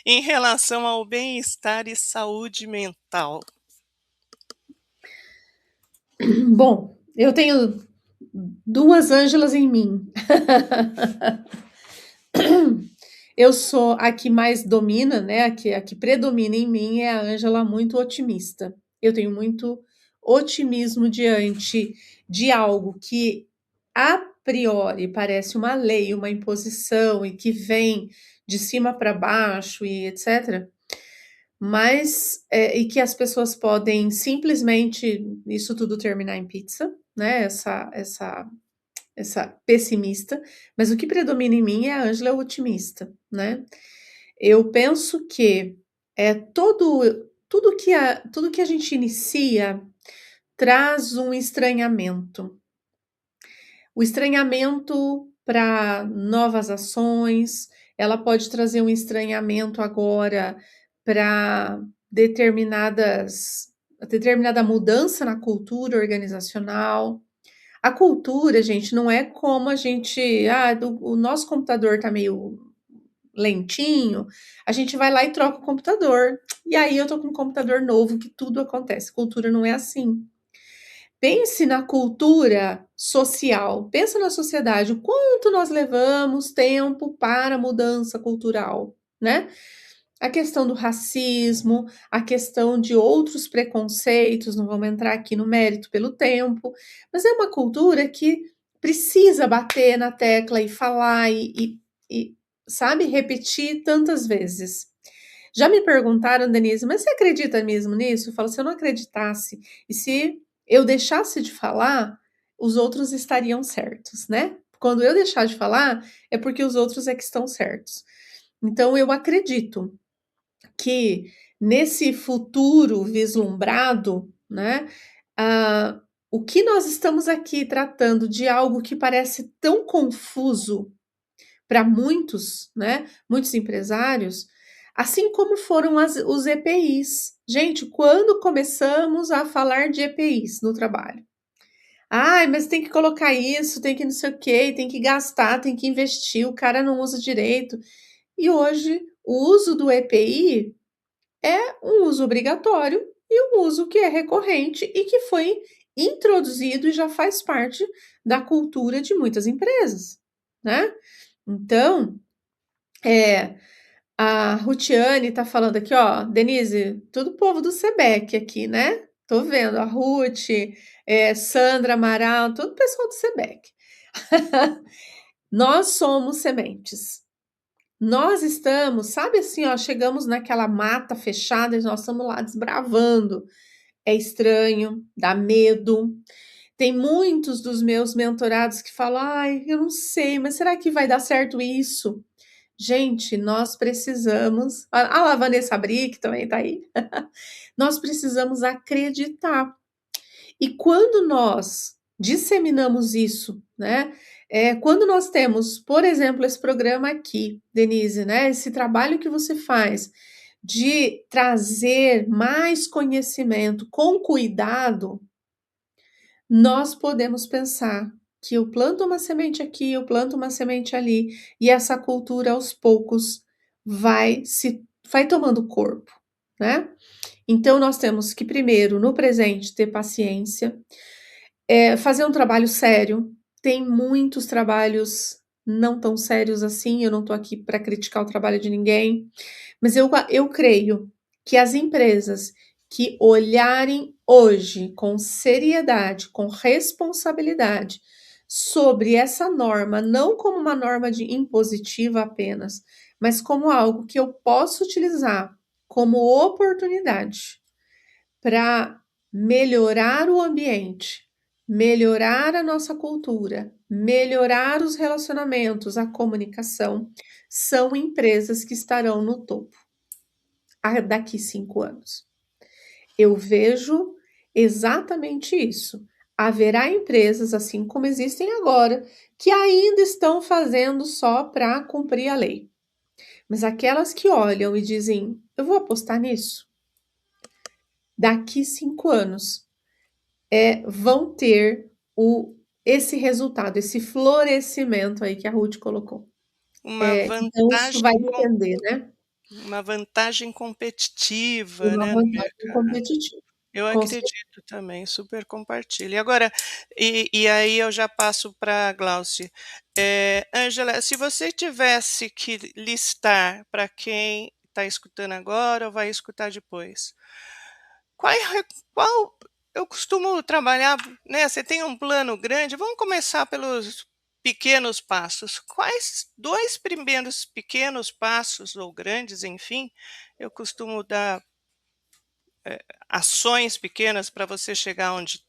em relação ao bem-estar e saúde mental? Bom, eu tenho 2 Ângelas em mim. Eu sou a que mais domina, né? A que predomina em mim é a Ângela muito otimista. Eu tenho muito otimismo diante de algo que a priori parece uma lei, uma imposição e que vem de cima para baixo e etc. Mas, e que as pessoas podem simplesmente isso tudo terminar em pizza, né, essa pessimista, mas o que predomina em mim é a Ângela otimista, né. Eu penso que, tudo que a gente inicia traz um estranhamento. O estranhamento para novas ações, ela pode trazer um estranhamento agora para determinada mudança na cultura organizacional. A cultura, gente, não é como a gente: o nosso computador tá meio lentinho, a gente vai lá e troca o computador. E aí eu tô com um computador novo que tudo acontece. Cultura não é assim. Pense na cultura social, pensa na sociedade, o quanto nós levamos tempo para a mudança cultural, né. A questão do racismo, a questão de outros preconceitos, não vamos entrar aqui no mérito pelo tempo, mas é uma cultura que precisa bater na tecla e falar e, sabe, repetir tantas vezes. Já me perguntaram: "Denise, mas você acredita mesmo nisso?" Eu falo: "Se eu não acreditasse e se eu deixasse de falar, os outros estariam certos, né. Quando eu deixar de falar, é porque os outros é que estão certos." Então eu acredito que nesse futuro vislumbrado, né, ah, o que nós estamos aqui tratando de algo que parece tão confuso para muitos, né, muitos empresários, assim como foram os EPIs. Gente, quando começamos a falar de EPIs no trabalho? "Ai, mas tem que colocar isso, tem que não sei o quê, tem que gastar, tem que investir, o cara não usa direito." E hoje o uso do EPI é um uso obrigatório e um uso que é recorrente e que foi introduzido e já faz parte da cultura de muitas empresas, né. Então, é, a Rutiane tá falando aqui, ó: "Denise, tudo povo do Sebec aqui, né. Tô vendo a Ruth, Sandra Amaral, todo o pessoal do Sebec." Nós somos sementes. Nós estamos, sabe assim, ó, chegamos naquela mata fechada e nós estamos lá desbravando. É estranho, dá medo. Tem muitos dos meus mentorados que falam: "Ai, eu não sei, mas será que vai dar certo isso?" Gente, nós precisamos a Vanessa Brick também tá aí. Nós precisamos acreditar. E quando nós disseminamos isso, né, quando nós temos, por exemplo, esse programa aqui, Denise, né, esse trabalho que você faz de trazer mais conhecimento com cuidado, nós podemos pensar que eu planto uma semente aqui, eu planto uma semente ali, e essa cultura aos poucos vai tomando corpo, né. Então nós temos que primeiro, no presente, ter paciência, fazer um trabalho sério. Tem muitos trabalhos não tão sérios assim, eu não estou aqui para criticar o trabalho de ninguém, mas eu creio que as empresas que olharem hoje com seriedade, com responsabilidade sobre essa norma, não como uma norma de impositiva apenas, mas como algo que eu posso utilizar como oportunidade para melhorar o ambiente, melhorar a nossa cultura, melhorar os relacionamentos, a comunicação, são empresas que estarão no topo daqui 5 anos. Eu vejo exatamente isso. Haverá empresas, assim como existem agora, que ainda estão fazendo só para cumprir a lei. Mas aquelas que olham e dizem: "Eu vou apostar nisso", daqui 5 anos, vão ter esse resultado, esse florescimento aí que a Ruth colocou. Uma Então isso vantagem vai depender, né, uma vantagem competitiva, uma né, no vantagem mercado. competitiva, Eu com certeza. acredito também, super compartilho. E agora aí eu já passo pra Glauce. Ângela, se você tivesse que listar para quem está escutando agora ou vai escutar depois, qual eu costumo trabalhar, né, você tem um plano grande, vamos começar pelos pequenos passos. Quais 2 primeiros pequenos passos ou grandes, enfim, eu costumo dar ações pequenas para você chegar onde,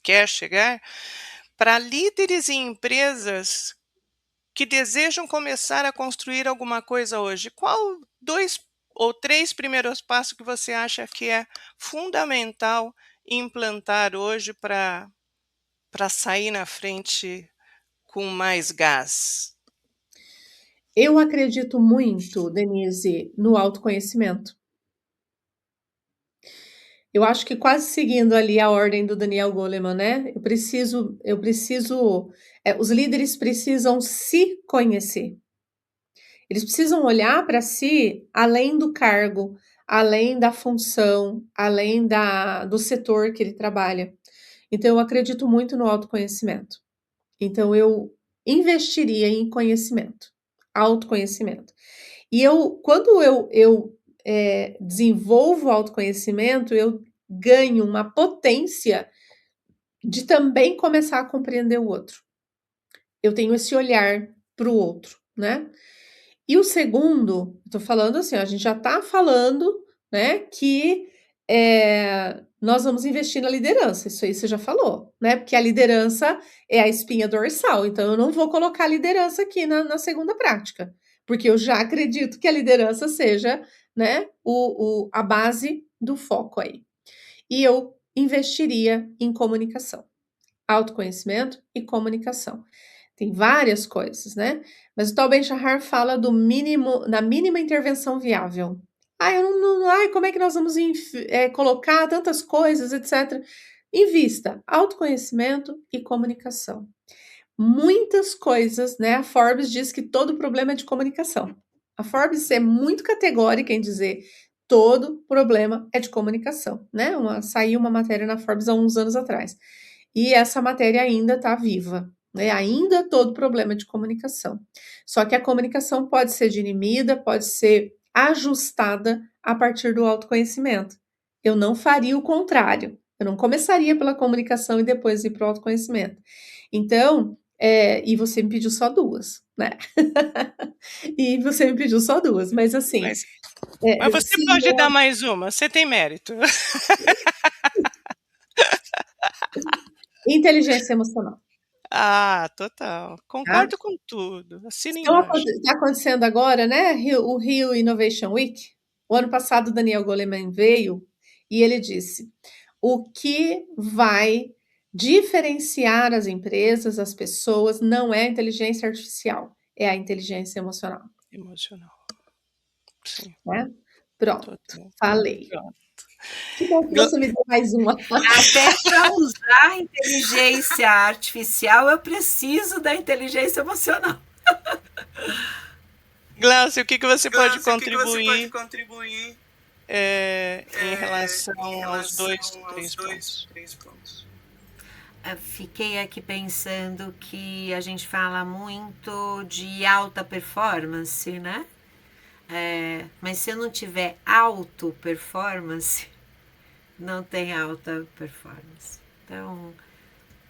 quer chegar, para líderes em empresas que desejam começar a construir alguma coisa hoje. Qual 2 ou 3 primeiros passos que você acha que é fundamental implantar hoje para sair na frente com mais gás? Eu acredito muito, Denise, no autoconhecimento. Eu acho que quase seguindo ali a ordem do Daniel Goleman, né, os líderes precisam se conhecer. Eles precisam olhar para si além do cargo, além da função, além do setor que ele trabalha. Então eu acredito muito no autoconhecimento. Então eu investiria em conhecimento, autoconhecimento. E quando eu desenvolvo o autoconhecimento, eu ganho uma potência de também começar a compreender o outro. Eu tenho esse olhar para o outro, né? E o segundo, estou falando assim, ó, a gente já está falando, né, que nós vamos investir na liderança. Isso aí você já falou, né? Porque a liderança é a espinha dorsal. Então, eu não vou colocar a liderança aqui na segunda prática, porque eu já acredito que a liderança seja, né, a base do foco aí. E eu investiria em comunicação, autoconhecimento e comunicação. Tem várias coisas, né? Mas o Tal Ben-Shahar fala da mínima intervenção viável. Como é que nós vamos colocar tantas coisas, etc. Invista autoconhecimento e comunicação. Muitas coisas, né? A Forbes diz que todo problema é de comunicação. A Forbes é muito categórica em dizer todo problema é de comunicação, né? Saiu uma matéria na Forbes há uns anos atrás. E essa matéria ainda está viva, né? Ainda todo problema de comunicação. Só que a comunicação pode ser dirimida, pode ser ajustada a partir do autoconhecimento. Eu não faria o contrário. Eu não começaria pela comunicação e depois ir para o autoconhecimento. Então, e você me pediu só 2, né? E você me pediu só 2, mas assim. Mas você pode dar mais uma, você tem mérito. Inteligência emocional. Ah, total. Concordo com tudo. Assina Então, embaixo. está acontecendo agora, né? O Rio Innovation Week. O ano passado, o Daniel Goleman veio e ele disse: o que vai diferenciar as empresas, as pessoas, não é a inteligência artificial, é a inteligência emocional. Emocional. Sim. Né? Pronto, Total. falei. Pronto. Que bom que você me deu mais uma. Até para usar a inteligência artificial, eu preciso da inteligência emocional. Glaucio, o que você pode contribuir em relação aos 2, 3 pontos? Fiquei aqui pensando que a gente fala muito de alta performance, né? Mas se eu não tiver auto performance, não tem alta performance. Então,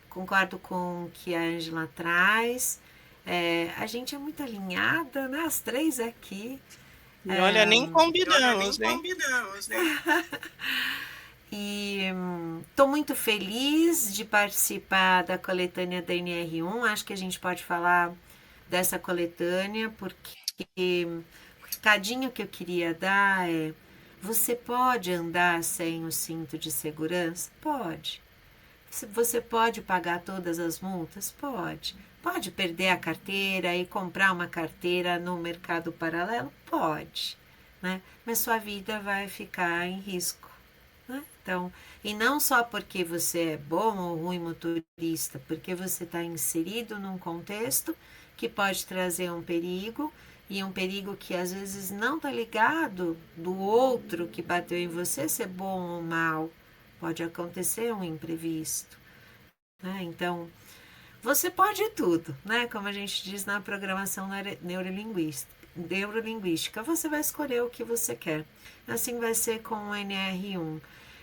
concordo com o que a Ângela traz. A gente é muito alinhada, né? As 3 aqui. E olha, nem combinamos, hein? E estou muito feliz de participar da coletânea da NR1. Acho que a gente pode falar dessa coletânea, porque o recadinho que eu queria dar é: você pode andar sem o cinto de segurança? Pode. Você pode pagar todas as multas? Pode. Pode perder a carteira e comprar uma carteira no mercado paralelo? Pode. Né? Mas sua vida vai ficar em risco. Né? Então, e não só porque você é bom ou ruim motorista, porque você está inserido num contexto que pode trazer um perigo, e um perigo que às vezes não está ligado do outro que bateu em você ser bom ou mal. Pode acontecer um imprevisto. Né? Então, você pode tudo, né? Como a gente diz na programação neurolinguística, você vai escolher o que você quer. Assim vai ser com o NR1.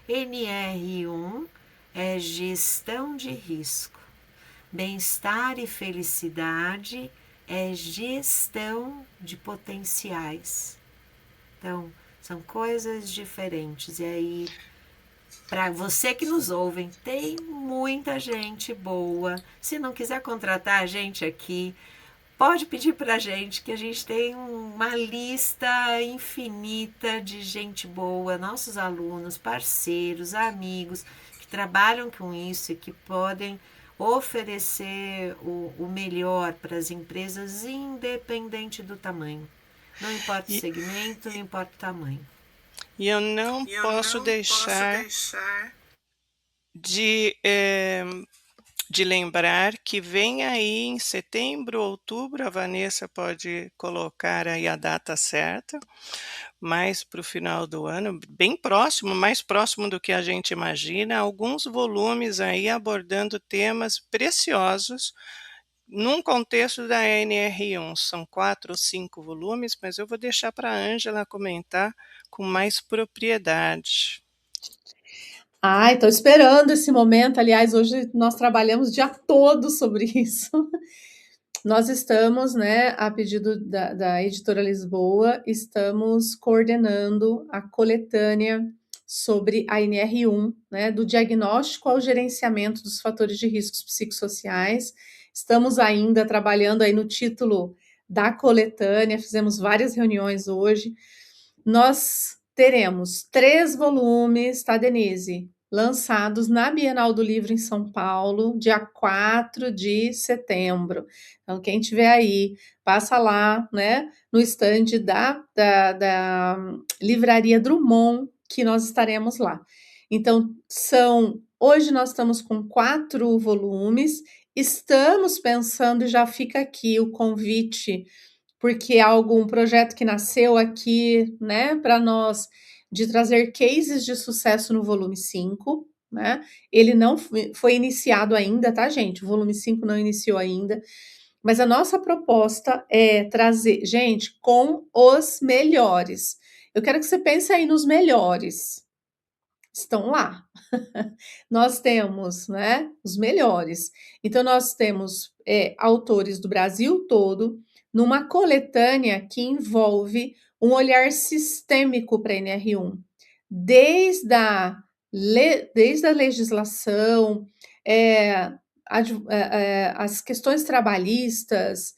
NR1 é gestão de risco. Bem-estar e felicidade é gestão de potenciais. Então, são coisas diferentes. E aí, para você que nos ouve, tem muita gente boa. Se não quiser contratar a gente aqui, pode pedir para a gente, que a gente tem uma lista infinita de gente boa, nossos alunos, parceiros, amigos, que trabalham com isso e que podem oferecer o melhor para as empresas, independente do tamanho. Não importa o segmento, não importa o tamanho. E eu não posso deixar de lembrar que vem aí em setembro, outubro, a Vanessa pode colocar aí a data certa, mais para o final do ano, bem próximo, mais próximo do que a gente imagina, alguns volumes aí abordando temas preciosos num contexto da NR1. São 4 ou 5 volumes, mas eu vou deixar para a Ângela comentar com mais propriedade. Ai, estou esperando esse momento. Aliás, hoje nós trabalhamos o dia todo sobre isso. Nós estamos, né, a pedido da Editora Lisboa, estamos coordenando a coletânea sobre a NR1, né, do diagnóstico ao gerenciamento dos fatores de riscos psicossociais. Estamos ainda trabalhando aí no título da coletânea, fizemos várias reuniões hoje. Nós teremos 3 volumes, tá, Denise? Lançados na Bienal do Livro em São Paulo, dia 4 de setembro. Então, quem tiver aí, passa lá, né, no estande da Livraria Drummond, que nós estaremos lá. Então, hoje nós estamos com 4 volumes, estamos pensando, e já fica aqui o convite, porque é um projeto que nasceu aqui, né, para nós, de trazer cases de sucesso no volume 5, né? Ele não foi iniciado ainda, tá, gente? O volume 5 não iniciou ainda, mas a nossa proposta é trazer, gente, com os melhores. Eu quero que você pense aí nos melhores. Estão lá. Nós temos, né, os melhores. Então, nós temos autores do Brasil todo, numa coletânea que envolve um olhar sistêmico para a NR1, desde a legislação, as questões trabalhistas,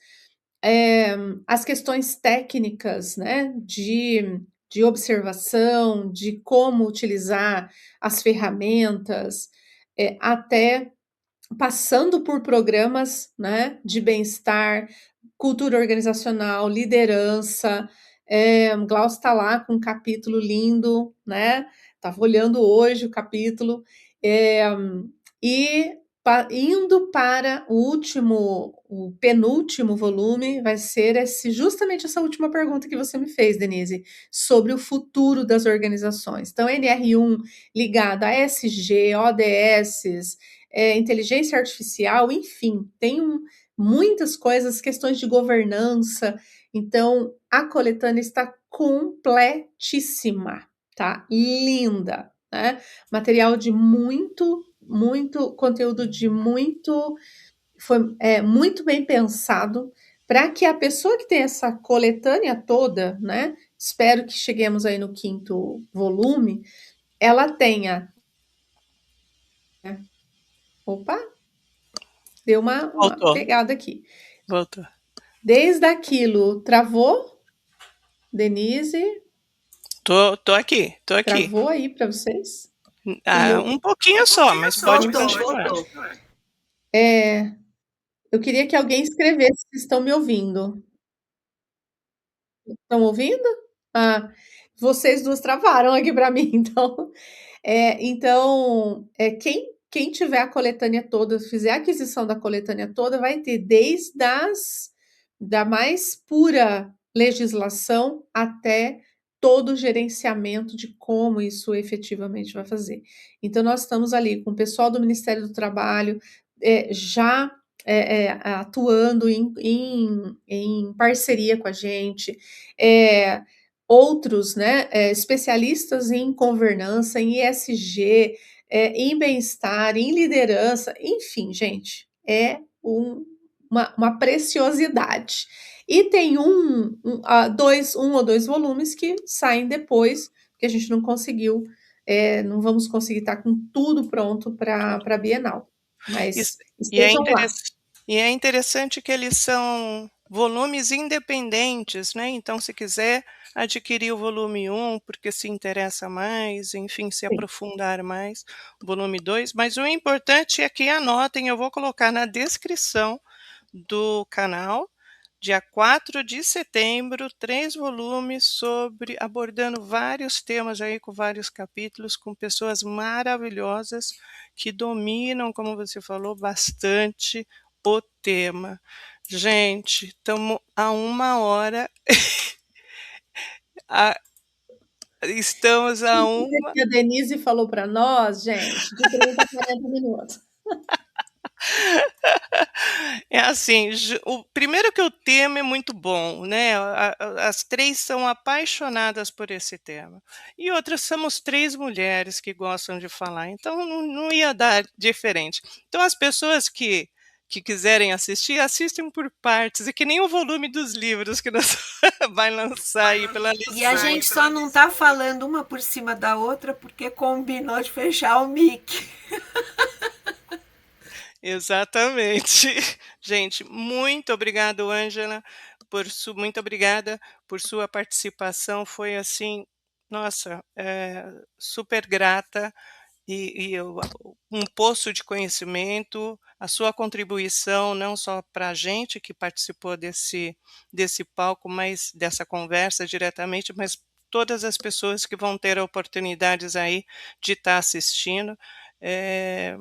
as questões técnicas, né, de observação, de como utilizar as ferramentas, até passando por programas, né, de bem-estar, cultura organizacional, liderança. Glaucio está lá com um capítulo lindo, né? Estava olhando hoje o capítulo, e indo para o penúltimo volume, vai ser justamente essa última pergunta que você me fez, Denise, sobre o futuro das organizações. Então, NR1 ligada a SG, ODS, inteligência artificial, enfim, tem muitas coisas, questões de governança. Então, a coletânea está completíssima, tá? Linda, né? Material de muito conteúdo foi muito bem pensado para que a pessoa que tem essa coletânea toda, né? Espero que cheguemos aí no 5º volume, ela tenha. Opa! Deu uma pegada aqui. Voltou. Desde aquilo, travou? Denise? Tô aqui. Travou aí para vocês? Um pouquinho só, mas pode continuar. Eu queria que alguém escrevesse se estão me ouvindo. Estão ouvindo? Vocês duas travaram aqui para mim, então. Quem tiver a coletânea toda, fizer a aquisição da coletânea toda, vai ter desde da mais pura legislação até todo o gerenciamento de como isso efetivamente vai fazer. Então, nós estamos ali com o pessoal do Ministério do Trabalho, já atuando em parceria com a gente, outros, né, especialistas em governança, em ESG, em bem-estar, em liderança, enfim, gente, é uma preciosidade. E tem um ou dois volumes que saem depois, porque a gente não conseguiu, não vamos conseguir estar com tudo pronto para a Bienal, mas Isso e é estejam lá. interess e é interessante que eles são volumes independentes, né, então se quiser adquirir o volume 1, porque se interessa mais, enfim, se Sim. aprofundar mais, o volume 2, mas o importante é que anotem, eu vou colocar na descrição do canal, dia 4 de setembro, 3 volumes sobre abordando vários temas aí, com vários capítulos, com pessoas maravilhosas que dominam, como você falou, bastante o tema. Gente, estamos a 1 hora, estamos a uma Que a Denise falou para nós, gente, de 30 a 40 minutos. É assim, o primeiro que o tema é muito bom, né, as 3 são apaixonadas por esse tema, e outras somos 3 mulheres que gostam de falar, então não ia dar diferente. Então as pessoas que quiserem assistir, assistem por partes, é que nem o volume dos livros que nós vai lançar aí pela E a gente só não tá falando uma por cima da outra porque combinou de fechar o mic. Exatamente. Gente, muito obrigado, Ângela, muito obrigada por sua participação, foi assim, nossa, super grata um poço de conhecimento, a sua contribuição não só para a gente que participou desse palco, mas dessa conversa diretamente, mas todas as pessoas que vão ter oportunidades aí de estar assistindo. Eh,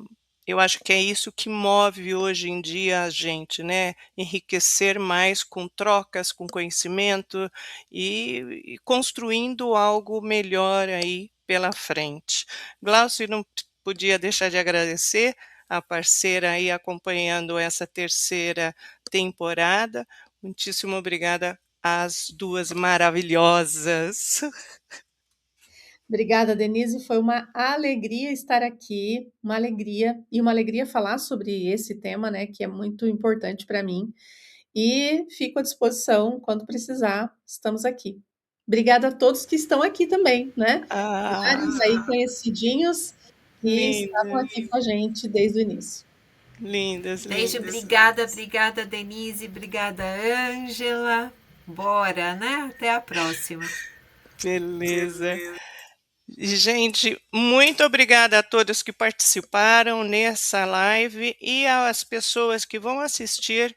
eu acho que é isso que move hoje em dia a gente, né, enriquecer mais com trocas, com conhecimento e construindo algo melhor aí pela frente. Glaucio, não podia deixar de agradecer a parceira aí acompanhando essa terceira temporada. Muitíssimo obrigada às 2 maravilhosas. Obrigada, Denise. Foi uma alegria estar aqui, uma alegria falar sobre esse tema, né, que é muito importante para mim. E fico à disposição quando precisar, estamos aqui. Obrigada a todos que estão aqui também, né? Vários Ah, aí conhecidinhos que estavam lindas, aqui com a gente desde o início. lindas, Beijo, lindas. obrigada, obrigada, Denise, obrigada, Ângela. Bora, né? Até a próxima. Beleza. Gente, muito obrigada a todos que participaram nessa live e às pessoas que vão assistir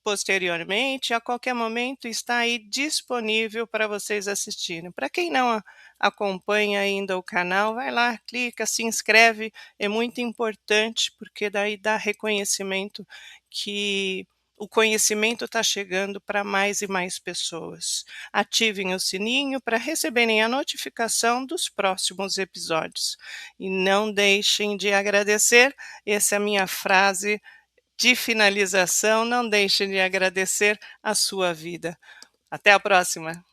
posteriormente. A qualquer momento está aí disponível para vocês assistirem. Para quem não acompanha ainda o canal, vai lá, clica, se inscreve. É muito importante porque daí dá reconhecimento que o conhecimento está chegando para mais e mais pessoas. Ativem o sininho para receberem a notificação dos próximos episódios. E não deixem de agradecer, essa é a minha frase de finalização, não deixem de agradecer a sua vida. Até a próxima!